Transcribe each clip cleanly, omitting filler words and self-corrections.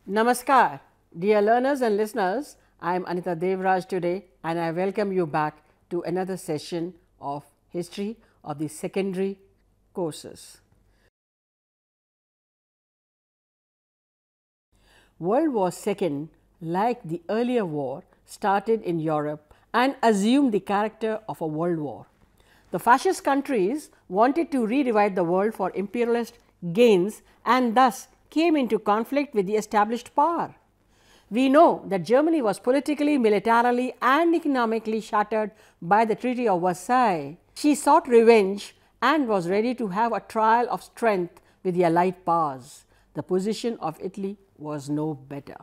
Namaskar, dear learners and listeners. I am Anita Devraj today and I welcome you back to another session of History of the Secondary Courses. World War II, like the earlier war, started in Europe and assumed the character of a world war. The fascist countries wanted to re-divide the world for imperialist gains and thus came into conflict with the established power. We know that Germany was politically, militarily and economically shattered by the Treaty of Versailles. She sought revenge and was ready to have a trial of strength with the Allied powers. The position of Italy was no better.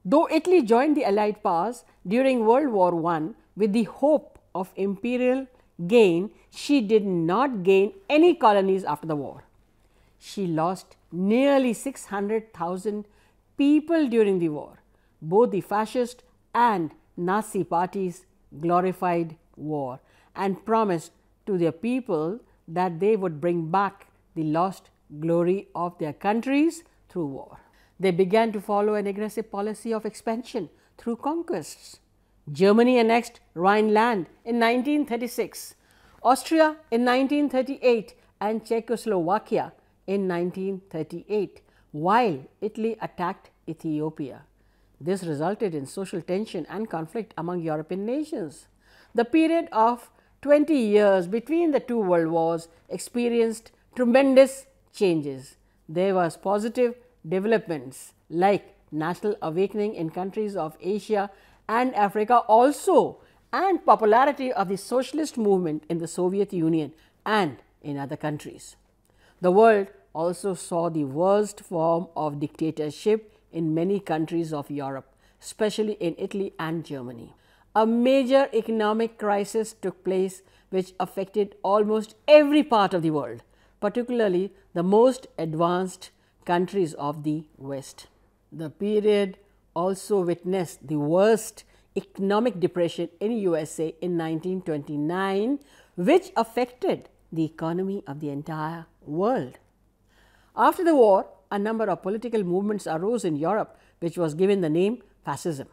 Though Italy joined the Allied powers during World War I with the hope of imperial gain, she did not gain any colonies after the war. She lost nearly 600,000 people during the war. Both the fascist and Nazi parties glorified war and promised to their people that they would bring back the lost glory of their countries through war. They began to follow an aggressive policy of expansion through conquests. Germany annexed Rhineland in 1936, Austria in 1938 and Czechoslovakia in 1938, while Italy attacked Ethiopia. This resulted in social tension and conflict among European nations. The period of 20 years between the two world wars experienced tremendous changes. There was positive developments like national awakening in countries of Asia and Africa also, and popularity of the socialist movement in the Soviet Union and in other countries. The world also saw the worst form of dictatorship in many countries of Europe, especially in Italy and Germany. A major economic crisis took place which affected almost every part of the world, particularly the most advanced countries of the West. The period also witnessed the worst economic depression in USA in 1929, which affected the economy of the entire world. After the war, a number of political movements arose in Europe which was given the name fascism.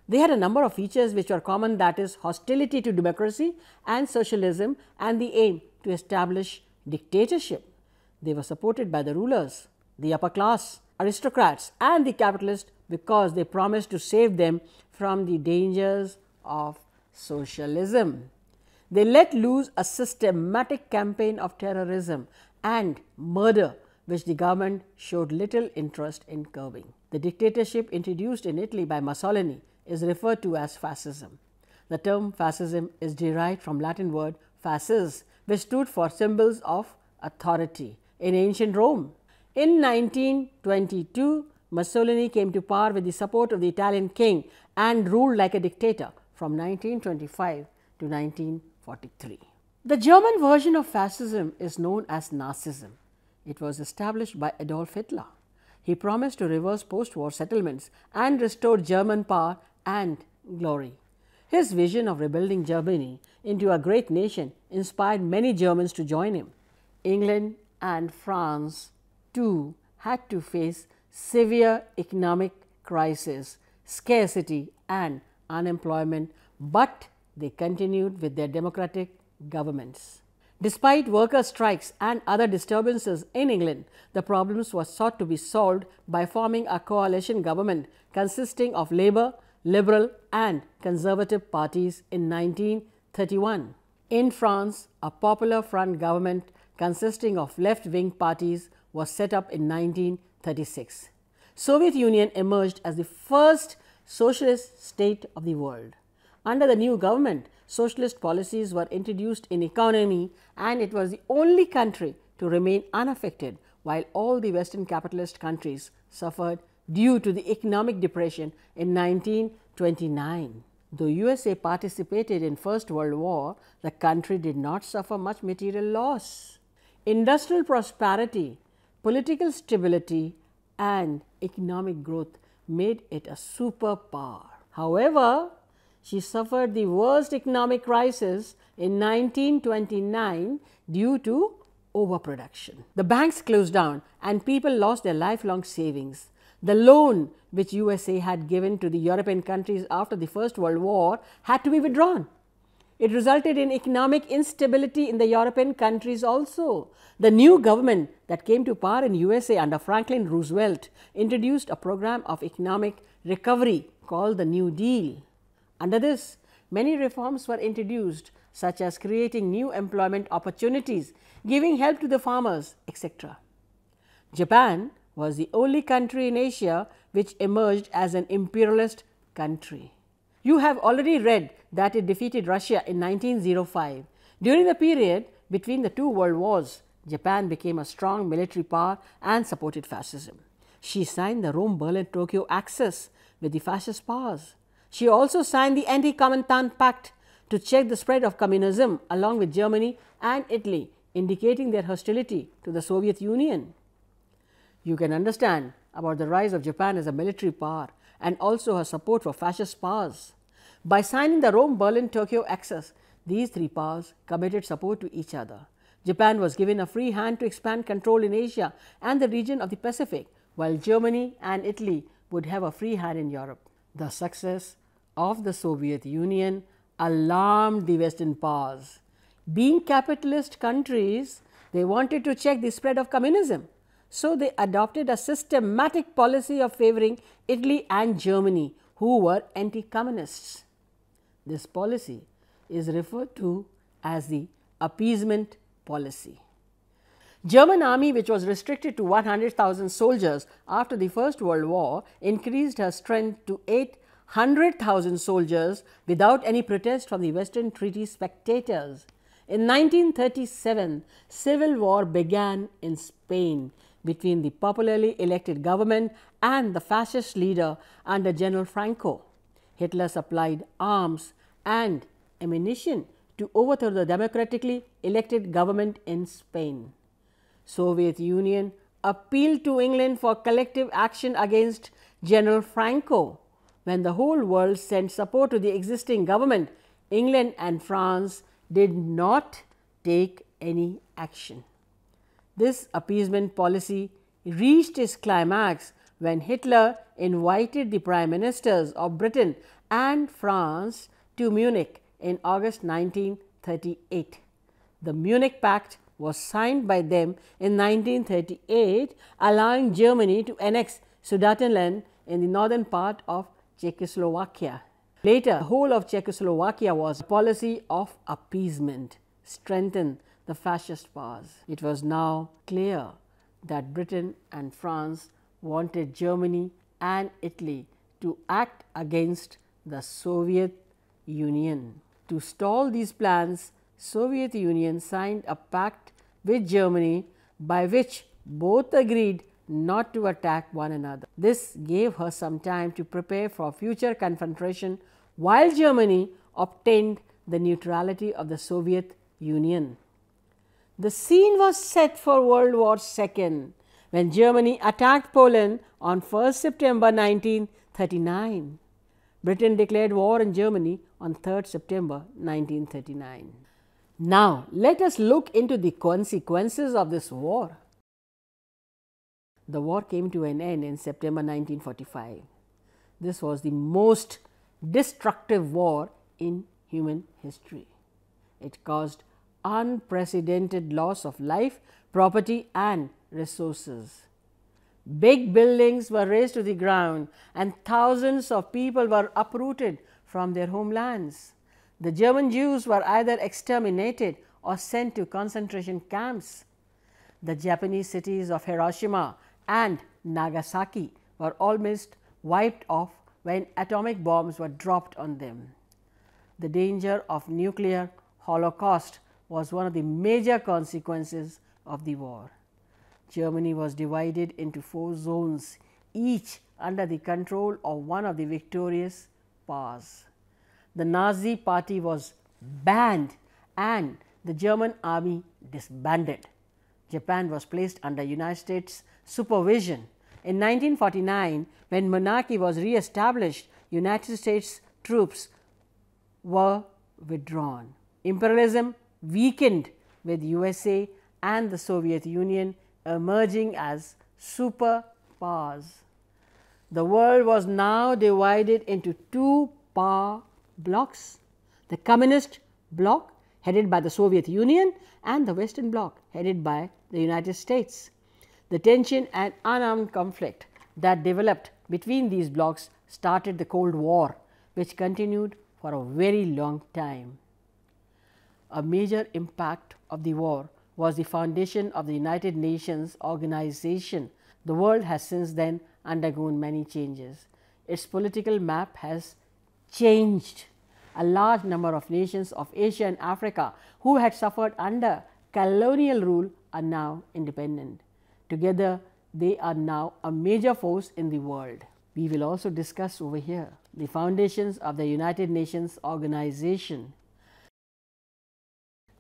They had a number of features which were common, that is hostility to democracy and socialism and the aim to establish dictatorship. They were supported by the rulers, the upper class, aristocrats and the capitalists because they promised to save them from the dangers of socialism. They let loose a systematic campaign of terrorism and murder which the government showed little interest in curbing. The dictatorship introduced in Italy by Mussolini is referred to as fascism. The term fascism is derived from Latin word fasces, which stood for symbols of authority in ancient Rome. In 1922, Mussolini came to power with the support of the Italian king and ruled like a dictator from 1925 to 1943. The German version of fascism is known as Nazism. It was established by Adolf Hitler. He promised to reverse post-war settlements and restore German power and glory. His vision of rebuilding Germany into a great nation inspired many Germans to join him. England and France too had to face severe economic crisis, scarcity and unemployment, but they continued with their democratic governments. Despite worker strikes and other disturbances in England, the problems were sought to be solved by forming a coalition government consisting of Labour, Liberal and Conservative parties in 1931. In France, a Popular Front government consisting of left-wing parties was set up in 1936. Soviet Union emerged as the first socialist state of the world. Under the new government, socialist policies were introduced in economy and it was the only country to remain unaffected while all the Western capitalist countries suffered due to the economic depression in 1929. Though USA participated in First World War, the country did not suffer much material loss. Industrial prosperity, political stability and economic growth made it a superpower. However, she suffered the worst economic crisis in 1929 due to overproduction. The banks closed down and people lost their lifelong savings. The loan which USA had given to the European countries after the First World War had to be withdrawn. It resulted in economic instability in the European countries also. The new government that came to power in USA under Franklin Roosevelt introduced a program of economic recovery called the New Deal. Under this, many reforms were introduced, such as creating new employment opportunities, giving help to the farmers, etc. Japan was the only country in Asia which emerged as an imperialist country. You have already read that it defeated Russia in 1905. During the period between the two world wars, Japan became a strong military power and supported fascism. She signed the Rome-Berlin-Tokyo Axis with the fascist powers. She also signed the Anti-Comintern Pact to check the spread of communism along with Germany and Italy, indicating their hostility to the Soviet Union. You can understand about the rise of Japan as a military power and also her support for fascist powers. By signing the Rome-Berlin-Tokyo Axis, these three powers committed support to each other. Japan was given a free hand to expand control in Asia and the region of the Pacific, while Germany and Italy would have a free hand in Europe. The success of the Soviet Union alarmed the Western powers. Being capitalist countries, they wanted to check the spread of communism. So, they adopted a systematic policy of favoring Italy and Germany, who were anti-communists. This policy is referred to as the appeasement policy. German army, which was restricted to 100,000 soldiers after the First World War, increased her strength to 800,000 soldiers without any protest from the Western treaty spectators. In 1937, civil war began in Spain between the popularly elected government and the fascist leader under General Franco. Hitler supplied arms and ammunition to overthrow the democratically elected government in Spain. Soviet Union appealed to England for collective action against General Franco. When the whole world sent support to the existing government, England and France did not take any action. This appeasement policy reached its climax when Hitler invited the prime ministers of Britain and France to Munich in August 1938. The Munich Pact was signed by them in 1938, allowing Germany to annex Sudetenland in the northern part of Czechoslovakia. Later, the whole of Czechoslovakia was a policy of appeasement, strengthened the fascist powers. It was now clear that Britain and France wanted Germany and Italy to act against the Soviet Union. To stall these plans, Soviet Union signed a pact with Germany by which both agreed not to attack one another. This gave her some time to prepare for future confrontation, while Germany obtained the neutrality of the Soviet Union. The scene was set for World War II when Germany attacked Poland on 1st September 1939. Britain declared war on Germany on 3rd September 1939. Now, let us look into the consequences of this war. The war came to an end in September 1945. This was the most destructive war in human history. It caused unprecedented loss of life, property and resources. Big buildings were razed to the ground and thousands of people were uprooted from their homelands. The German Jews were either exterminated or sent to concentration camps. The Japanese cities of Hiroshima and Nagasaki were almost wiped off when atomic bombs were dropped on them. The danger of nuclear holocaust was one of the major consequences of the war. Germany was divided into 4 zones, each under the control of one of the victorious powers. The Nazi party was banned and the German army disbanded. Japan was placed under United States supervision. In 1949, when monarchy was re-established, United States troops were withdrawn. Imperialism weakened with USA and the Soviet Union emerging as superpowers. The world was now divided into two power blocks: the Communist bloc headed by the Soviet Union and the Western bloc headed by the United States. The tension and unarmed conflict that developed between these blocs started the Cold War, which continued for a very long time. A major impact of the war was the foundation of the United Nations organization. The world has since then undergone many changes. Its political map has changed. A large number of nations of Asia and Africa who had suffered under colonial rule are now independent. Together, they are now a major force in the world. We will also discuss over here the foundations of the United Nations organization.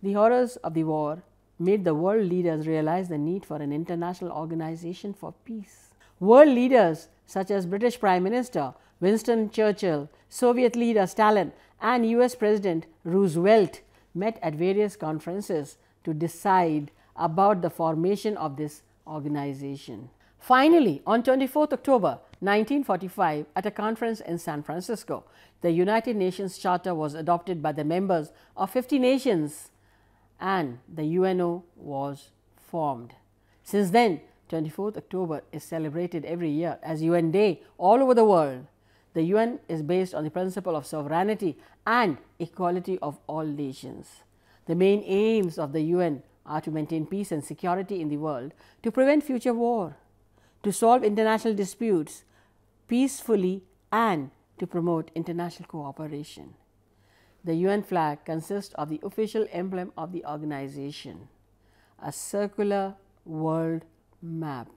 The horrors of the war made the world leaders realize the need for an international organization for peace. World leaders such as British Prime Minister Winston Churchill, Soviet leader Stalin and US President Roosevelt met at various conferences to decide about the formation of this organization. Finally, on 24th October 1945, at a conference in San Francisco, the United Nations Charter was adopted by the members of 50 nations and the UNO was formed. Since then, 24th October is celebrated every year as UN Day all over the world. The UN is based on the principle of sovereignty and equality of all nations. The main aims of the UN are to maintain peace and security in the world, to prevent future war, to solve international disputes peacefully, and to promote international cooperation. The UN flag consists of the official emblem of the organization, a circular world map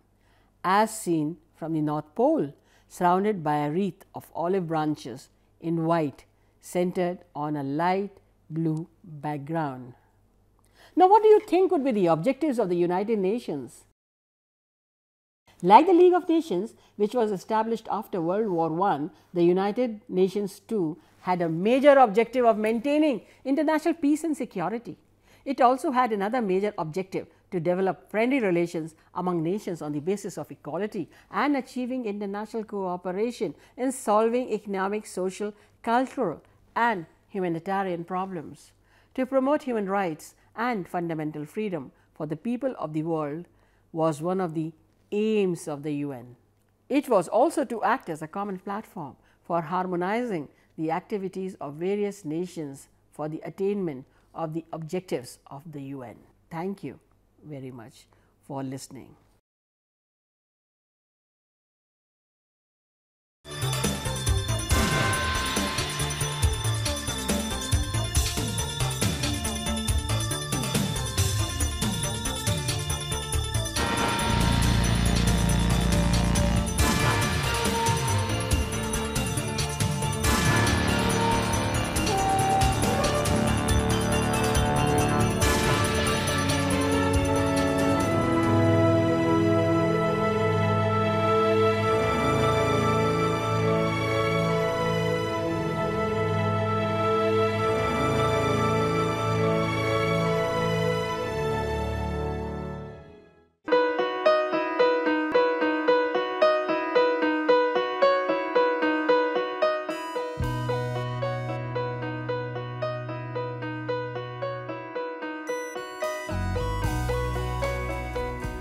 as seen from the North Pole, surrounded by a wreath of olive branches in white, centered on a light blue background. Now, what do you think would be the objectives of the United Nations? Like the League of Nations, which was established after World War I, the United Nations too had a major objective of maintaining international peace and security. It also had another major objective to develop friendly relations among nations on the basis of equality and achieving international cooperation in solving economic, social, cultural and humanitarian problems. To promote human rights and fundamental freedom for the people of the world was one of the aims of the UN. It was also to act as a common platform for harmonizing the activities of various nations for the attainment of the objectives of the UN. Thank you very much for listening.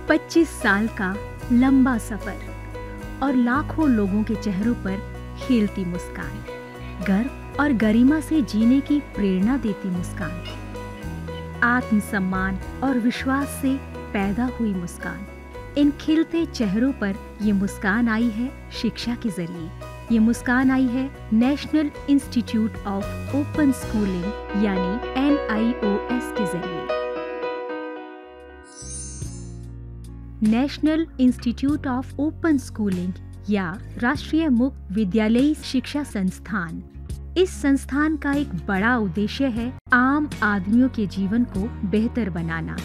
पच्चीस साल का लंबा सफर और लाखों लोगों के चेहरों पर खिलती मुस्कान, गर्व और गरिमा से जीने की प्रेरणा देती मुस्कान, आत्मसम्मान और विश्वास से पैदा हुई मुस्कान। इन खिलते चेहरों पर ये मुस्कान आई है शिक्षा के जरिए। ये मुस्कान आई है national institute of open schooling यानी NIOS के जरिए। National institute of open schooling या राष्ट्रीय मुक्त विद्यालयी शिक्षा संस्थान, इस संस्थान का एक बड़ा उद्देश्य है आम आदमियों के जीवन को बेहतर बनाना।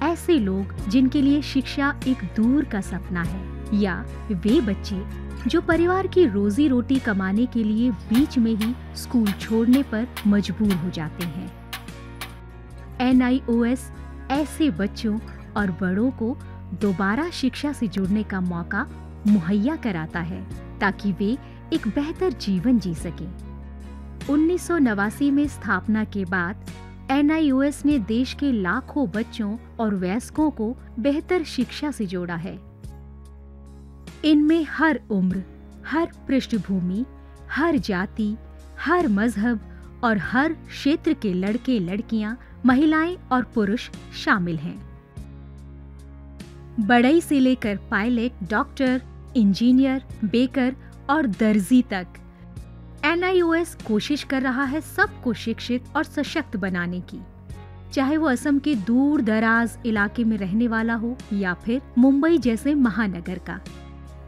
ऐसे लोग जिनके लिए शिक्षा एक दूर का सपना है या वे बच्चे जो परिवार की रोजी रोटी कमाने के लिए बीच में ही स्कूल छोड़ने पर मजबूर हो जाते हैं। NIOS ऐसे बच्चों और बड़ों को दोबारा शिक्षा से जुड़ने का मौका मुहैया कराता है। ताकि वे एक बेहतर जीवन जी सकें। 1989 में स्थापना के बाद NIOS ने देश के लाखों बच्चों और वयस्कों को बेहतर शिक्षा से जोड़ा है। इनमें हर उम्र, हर पृष्ठभूमि, हर जाति, हर मजहब और हर क्षेत्र के लड़के लड़कियां, महिलाएं और पुरुष शामिल हैं। बढ़ई से लेकर पायलट, डॉक्टर, इंजीनियर, बेकर और दर्जी तक NIOS कोशिश कर रहा है सबको शिक्षित और सशक्त बनाने की, चाहे वो असम के दूर दराज इलाके में रहने वाला हो या फिर मुंबई जैसे महानगर का।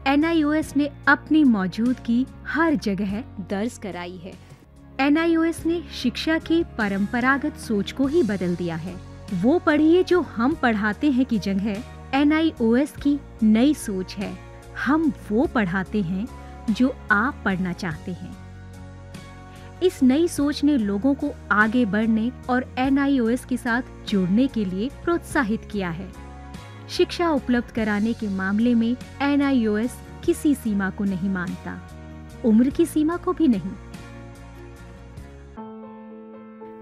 NIOS ने अपनी मौजूदगी हर जगह दर्ज कराई है। NIOS ने शिक्षा की परंपरागत सोच को ही बदल दिया है। वो पढ़िए जो हम पढ़ाते हैं की जगह NIOS की नई सोच है, हम वो पढ़ाते हैं जो आप पढ़ना चाहते हैं। इस नई सोच ने लोगों को आगे बढ़ने और NIOS के साथ जुड़ने के लिए प्रोत्साहित किया है। शिक्षा उपलब्ध कराने के मामले में NIOS किसी सीमा को नहीं मानता, उम्र की सीमा को भी नहीं।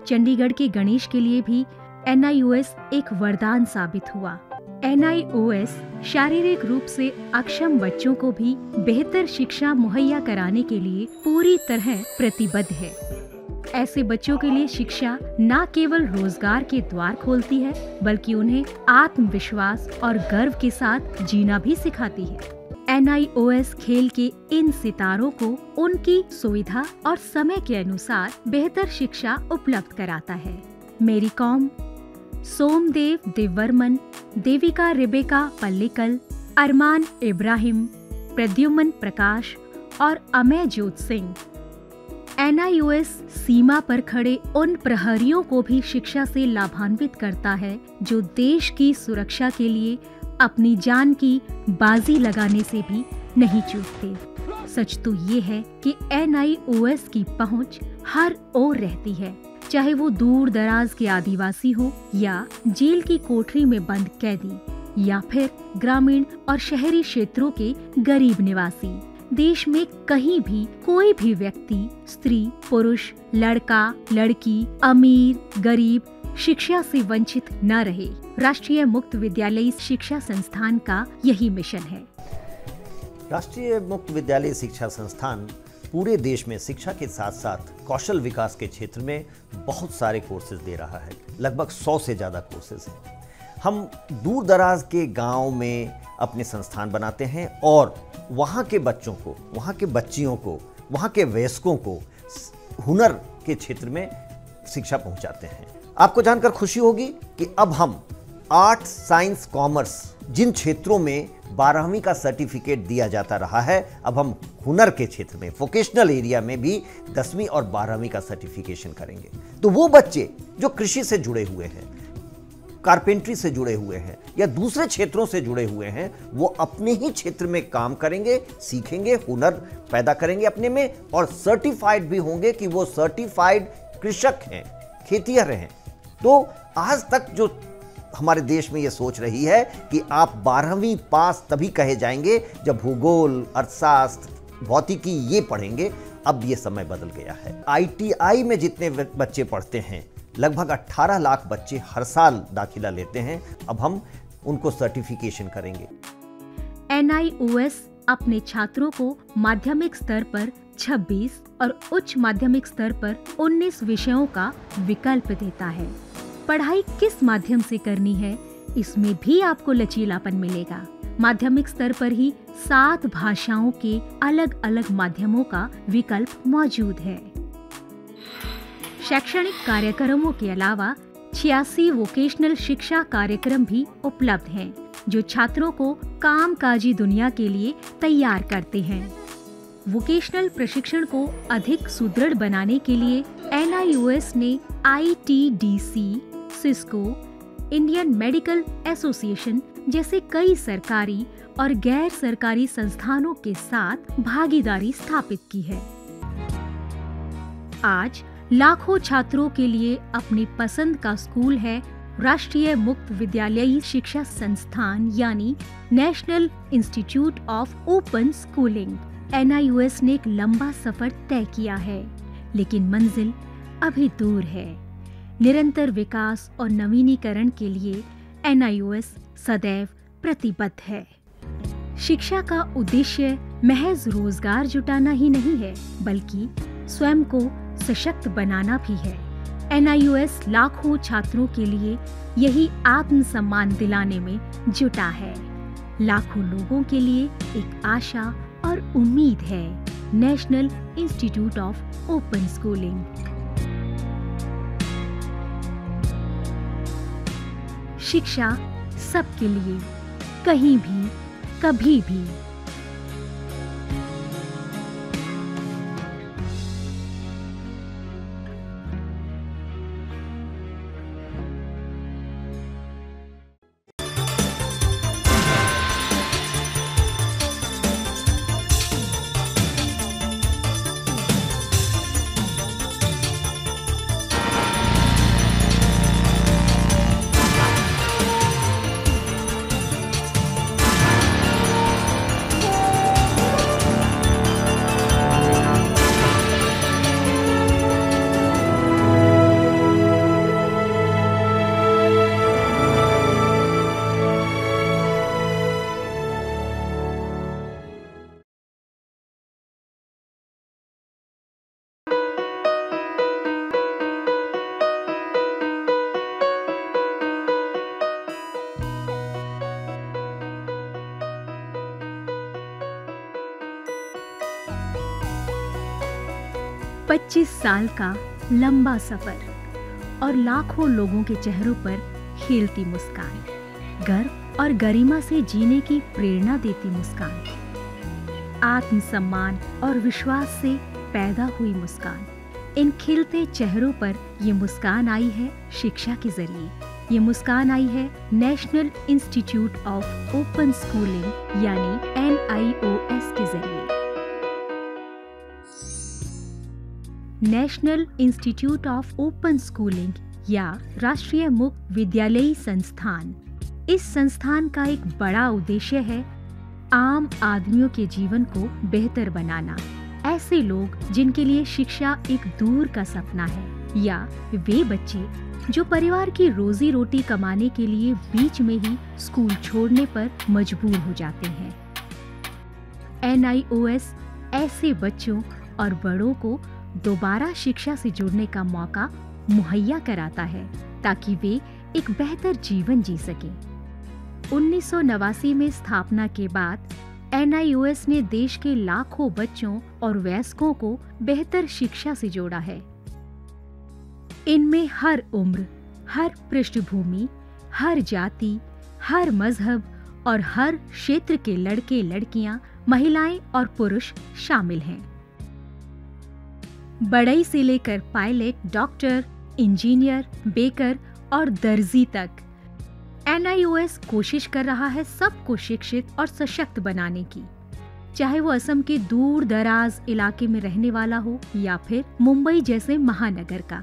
चंडीगढ़ के गणेश के लिए भी NIOS एक वरदान साबित हुआ। NIOS शारीरिक रूप से अक्षम बच्चों को भी बेहतर शिक्षा मुहैया कराने के लिए पूरी तरह प्रतिबद्ध है। ऐसे बच्चों के लिए शिक्षा न केवल रोजगार के द्वार खोलती है, बल्कि उन्हें आत्मविश्वास और गर्व के साथ जीना भी सिखाती है। NIOS खेल के इन सितारों को उनकी सुविधा और समय के अनुसार बेहतर शिक्षा उपलब्ध कराता है। मेरी कॉम, सोमदेव देववर्मन, देविका रेबेका पल्लिकल, अरमान इब्राहिम, प्रद्युमन प्रकाश और अमयजोत सिंह। NIOS सीमा पर खड़े उन प्रहरियों को भी शिक्षा से लाभान्वित करता है जो देश की सुरक्षा के लिए अपनी जान की बाजी लगाने से भी नहीं चूकते। सच तो ये है कि NIOS की पहुंच हर ओर रहती है, चाहे वो दूर दराज के आदिवासी हो या जेल की कोठरी में बंद कैदी या फिर ग्रामीण और शहरी क्षेत्रों के गरीब निवासी। देश में कहीं भी कोई भी व्यक्ति, स्त्री, पुरुष, लड़का, लड़की, अमीर, गरीब शिक्षा से वंचित न रहे। राष्ट्रीय मुक्त विद्यालयी शिक्षा संस्थान का यही मिशन है। राष्ट्रीय मुक्त विद्यालयी शिक्षा संस्थान पूरे देश में शिक्षा के साथ साथ कौशल विकास के क्षेत्र में बहुत सारे कोर्सेज दे रहा है। लगभग 100 से ज़्यादा कोर्सेज हैं। हम दूर दराज के गांव में अपने संस्थान बनाते हैं और वहाँ के बच्चों को, वहाँ के बच्चियों को, वहाँ के वयस्कों को हुनर के क्षेत्र में शिक्षा पहुँचाते हैं। आपको जानकर खुशी होगी कि अब हम आर्ट्स, साइंस, कॉमर्स जिन क्षेत्रों में 12वीं का सर्टिफिकेट दिया जाता रहा है, अब हम हुनर के क्षेत्र में, वोकेशनल एरिया में भी 10वीं और 12वीं का सर्टिफिकेशन करेंगे। तो वो बच्चे जो कृषि से जुड़े हुए हैं, कारपेंट्री से जुड़े हुए हैं या दूसरे क्षेत्रों से जुड़े हुए हैं, वो अपने ही क्षेत्र में काम करेंगे, सीखेंगे, हुनर पैदा करेंगे अपने में और सर्टिफाइड भी होंगे कि वो सर्टिफाइड कृषक हैं, खेतिहर हैं। तो आज तक जो हमारे देश में ये सोच रही है कि आप 12वीं पास तभी कहे जाएंगे जब भूगोल, अर्थशास्त्र, भौतिकी ये पढ़ेंगे, अब ये समय बदल गया है। ITI में जितने बच्चे पढ़ते हैं, लगभग 18 लाख बच्चे हर साल दाखिला लेते हैं। अब हम उनको सर्टिफिकेशन करेंगे। NIOS अपने छात्रों को माध्यमिक स्तर पर 26 और उच्च माध्यमिक स्तर पर 19 विषयों का विकल्प देता है। पढ़ाई किस माध्यम से करनी है, इसमें भी आपको लचीलापन मिलेगा। माध्यमिक स्तर पर ही 7 भाषाओं के अलग अलग माध्यमों का विकल्प मौजूद है। शैक्षणिक कार्यक्रमों के अलावा 86 वोकेशनल शिक्षा कार्यक्रम भी उपलब्ध हैं, जो छात्रों को कामकाजी दुनिया के लिए तैयार करते हैं। वोकेशनल प्रशिक्षण को अधिक सुदृढ़ बनाने के लिए NIOS ने ITDC, Cisco, Indian medical association जैसे कई सरकारी और गैर सरकारी संस्थानों के साथ भागीदारी स्थापित की है। आज लाखों छात्रों के लिए अपनी पसंद का स्कूल है राष्ट्रीय मुक्त विद्यालयी शिक्षा संस्थान यानी national institute of open schooling NIOS ने एक लंबा सफर तय किया है, लेकिन मंजिल अभी दूर है। निरंतर विकास और नवीनीकरण के लिए NIOS सदैव प्रतिबद्ध है। शिक्षा का उद्देश्य महज रोजगार जुटाना ही नहीं है, बल्कि स्वयं को सशक्त बनाना भी है। NIOS लाखों छात्रों के लिए यही आत्मसम्मान दिलाने में जुटा है। लाखों लोगों के लिए एक आशा और उम्मीद है। National institute of open schooling. शिक्षा सबके लिए, कहीं भी, कभी भी। पच्चीस साल का लंबा सफर और लाखों लोगों के चेहरों पर खिलती मुस्कान, गर्व और गरिमा से जीने की प्रेरणा देती मुस्कान, आत्मसम्मान और विश्वास से पैदा हुई मुस्कान। इन खिलते चेहरों पर ये मुस्कान आई है शिक्षा के जरिए। ये मुस्कान आई है national institute of open schooling यानी NIOS के जरिए। National institute of open schooling या राष्ट्रीय मुक्त विद्यालयी संस्थान, इस संस्थान का एक बड़ा उद्देश्य है आम आदमियों के जीवन को बेहतर बनाना। ऐसे लोग जिनके लिए शिक्षा एक दूर का सपना है, या वे बच्चे जो परिवार की रोजी रोटी कमाने के लिए बीच में ही स्कूल छोड़ने पर मजबूर हो जाते हैं। NIOS ऐसे बच्चों और बड़ों को दोबारा शिक्षा से जुड़ने का मौका मुहैया कराता है ताकि वे एक बेहतर जीवन जी सकें। 1989 में स्थापना के बाद NIOS ने देश के लाखों बच्चों और वयस्कों को बेहतर शिक्षा से जोड़ा है। इनमें हर उम्र, हर पृष्ठभूमि, हर जाति, हर मजहब और हर क्षेत्र के लड़के लड़कियां, महिलाएं और पुरुष शामिल हैं। बढ़ई से लेकर पायलट, डॉक्टर, इंजीनियर, बेकर और दर्जी तक NIOS कोशिश कर रहा है सबको शिक्षित और सशक्त बनाने की, चाहे वो असम के दूर दराज इलाके में रहने वाला हो या फिर मुंबई जैसे महानगर का।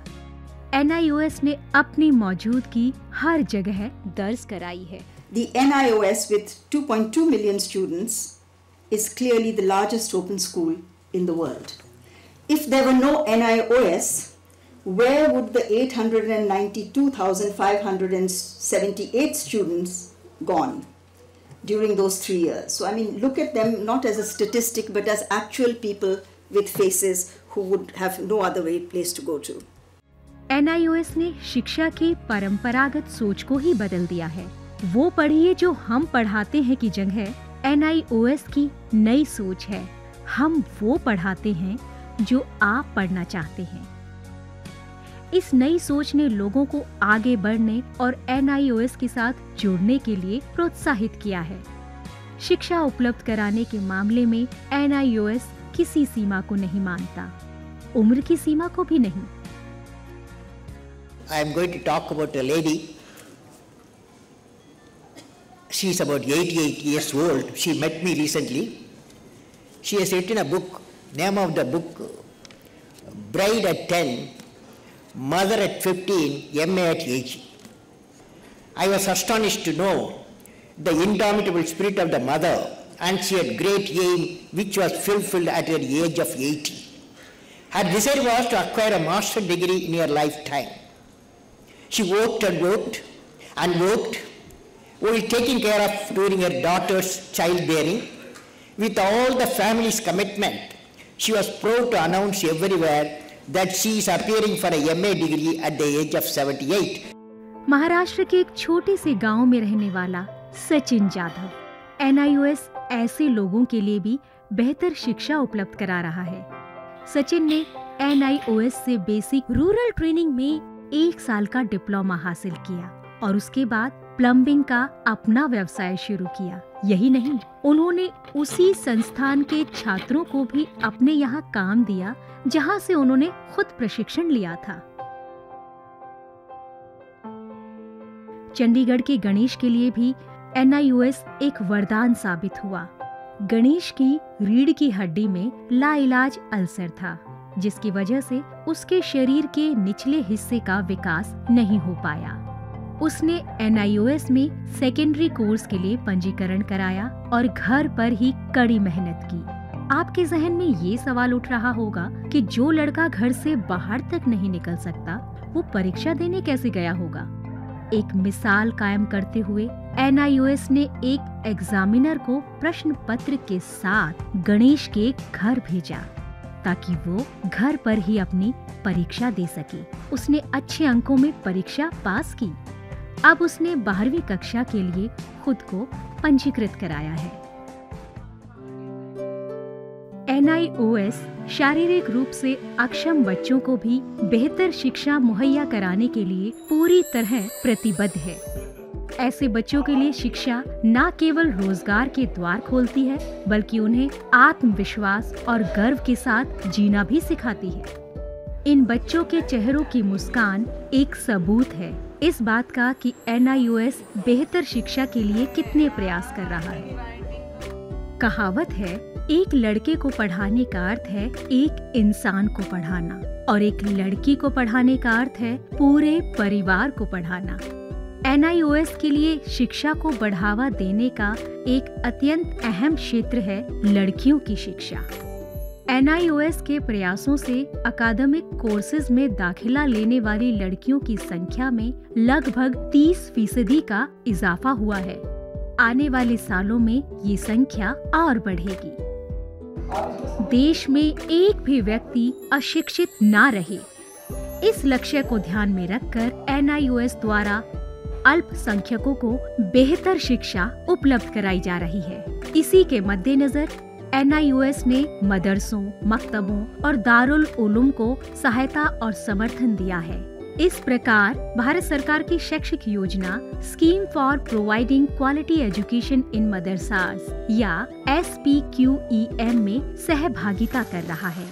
NIOS ने अपनी मौजूदगी हर जगह दर्ज कराई है। The NIOS with 2.2 million students is clearly the largest open school in the world. If there were no NIOS, where would the 892,578 students gone during those 3 years? So I mean, look at them not as a statistic but as actual people with faces who would have no other place to go to. NIOS ने शिक्षा की परंपरागत सोच को ही बदल दिया है। वो पढ़िए जो हम पढ़ाते हैं की जगह NIOS की नई सोच है, हम वो पढ़ाते हैं जो आप पढ़ना चाहते हैं। इस नई सोच ने लोगों को आगे बढ़ने और NIOS के साथ जुड़ने के लिए प्रोत्साहित किया है। शिक्षा उपलब्ध कराने के मामले में NIOS किसी सीमा को नहीं मानता, उम्र की सीमा को भी नहीं। I am going to talk about a lady. She is about 88 years old. She met me recently. She has written a book. Name of the book, Bride at 10, Mother at 15, MA at 80. I was astonished to know the indomitable spirit of the mother and she had great aim which was fulfilled at the age of 80. Her desire was to acquire a master's degree in her lifetime. She worked and worked and worked, while taking care of during her daughter's childbearing. With all the family's commitment, she was proud to announce everywhere that she is appearing for a MA degree at the age of 78. Maharashtra के एक छोटे से गांव में रहने वाला Sachin Jadhav NIOS ऐसे लोगों के लिए भी बेहतर शिक्षा उपलब्ध करा रहा है। सचिन ने NIOS से बेसिक रूरल ट्रेनिंग में 1 साल का डिप्लोमा हासिल किया और उसके बाद प्लम्बिंग का अपना व्यवसाय शुरू किया। यही नहीं, उन्होंने उसी संस्थान के छात्रों को भी अपने यहाँ काम दिया जहाँ से उन्होंने खुद प्रशिक्षण लिया था। चंडीगढ़ के गणेश के लिए भी NIOS एक वरदान साबित हुआ। गणेश की रीढ़ की हड्डी में लाइलाज अल्सर था, जिसकी वजह से उसके शरीर के निचले हिस्से का विकास नहीं हो पाया। उसने NIOS में सेकेंडरी कोर्स के लिए पंजीकरण कराया और घर पर ही कड़ी मेहनत की। आपके जहन में ये सवाल उठ रहा होगा कि जो लड़का घर से बाहर तक नहीं निकल सकता, वो परीक्षा देने कैसे गया होगा। एक मिसाल कायम करते हुए NIOS ने एक एग्जामिनर को प्रश्न पत्र के साथ गणेश के घर भेजा ताकि वो घर पर ही अपनी परीक्षा दे सके। उसने अच्छे अंकों में परीक्षा पास की। अब उसने 12वीं कक्षा के लिए खुद को पंजीकृत कराया है। NIOS शारीरिक रूप से अक्षम बच्चों को भी बेहतर शिक्षा मुहैया कराने के लिए पूरी तरह प्रतिबद्ध है। ऐसे बच्चों के लिए शिक्षा न केवल रोजगार के द्वार खोलती है, बल्कि उन्हें आत्मविश्वास और गर्व के साथ जीना भी सिखाती है। इन बच्चों के चेहरों की मुस्कान एक सबूत है इस बात का कि NIOS बेहतर शिक्षा के लिए कितने प्रयास कर रहा है। कहावत है, एक लड़के को पढ़ाने का अर्थ है एक इंसान को पढ़ाना और एक लड़की को पढ़ाने का अर्थ है पूरे परिवार को पढ़ाना। NIOS के लिए शिक्षा को बढ़ावा देने का एक अत्यंत अहम क्षेत्र है लड़कियों की शिक्षा। NIOS के प्रयासों से अकादमिक कोर्सेज में दाखिला लेने वाली लड़कियों की संख्या में लगभग 30% का इजाफा हुआ है। आने वाले सालों में ये संख्या और बढ़ेगी। देश में एक भी व्यक्ति अशिक्षित ना रहे, इस लक्ष्य को ध्यान में रखकर NIOS द्वारा अल्पसंख्यकों को बेहतर शिक्षा उपलब्ध कराई जा रही है। इसी के मद्देनजर NIOS ने मदरसों, मकतबों और दारुल उलूम को सहायता और समर्थन दिया है। इस प्रकार भारत सरकार की शैक्षिक योजना scheme for providing quality education in मदरसास या SPQEM में सहभागिता कर रहा है।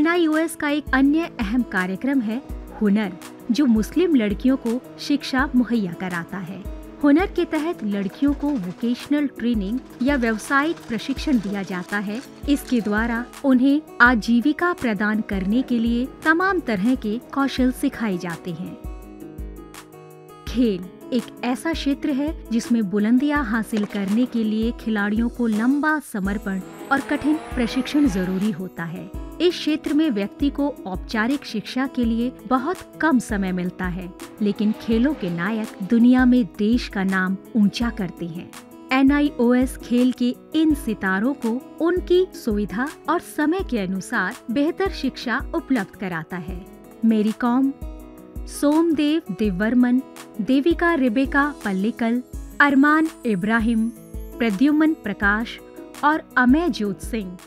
NIOS का एक अन्य अहम कार्यक्रम है हुनर, जो मुस्लिम लड़कियों को शिक्षा मुहैया कराता है। हुनर के तहत लड़कियों को वोकेशनल ट्रेनिंग या व्यावसायिक प्रशिक्षण दिया जाता है। इसके द्वारा उन्हें आजीविका प्रदान करने के लिए तमाम तरह के कौशल सिखाए जाते हैं। खेल एक ऐसा क्षेत्र है जिसमें बुलंदियां हासिल करने के लिए खिलाड़ियों को लंबा समर्पण और कठिन प्रशिक्षण जरूरी होता है। इस क्षेत्र में व्यक्ति को औपचारिक शिक्षा के लिए बहुत कम समय मिलता है, लेकिन खेलों के नायक दुनिया में देश का नाम ऊंचा करते हैं। NIOS खेल के इन सितारों को उनकी सुविधा और समय के अनुसार बेहतर शिक्षा उपलब्ध कराता है। मेरी कॉम, सोमदेव देववर्मन, देविका रेबेका पल्लिकल, अरमान इब्राहिम, प्रद्युमन प्रकाश और अमय जोत सिंह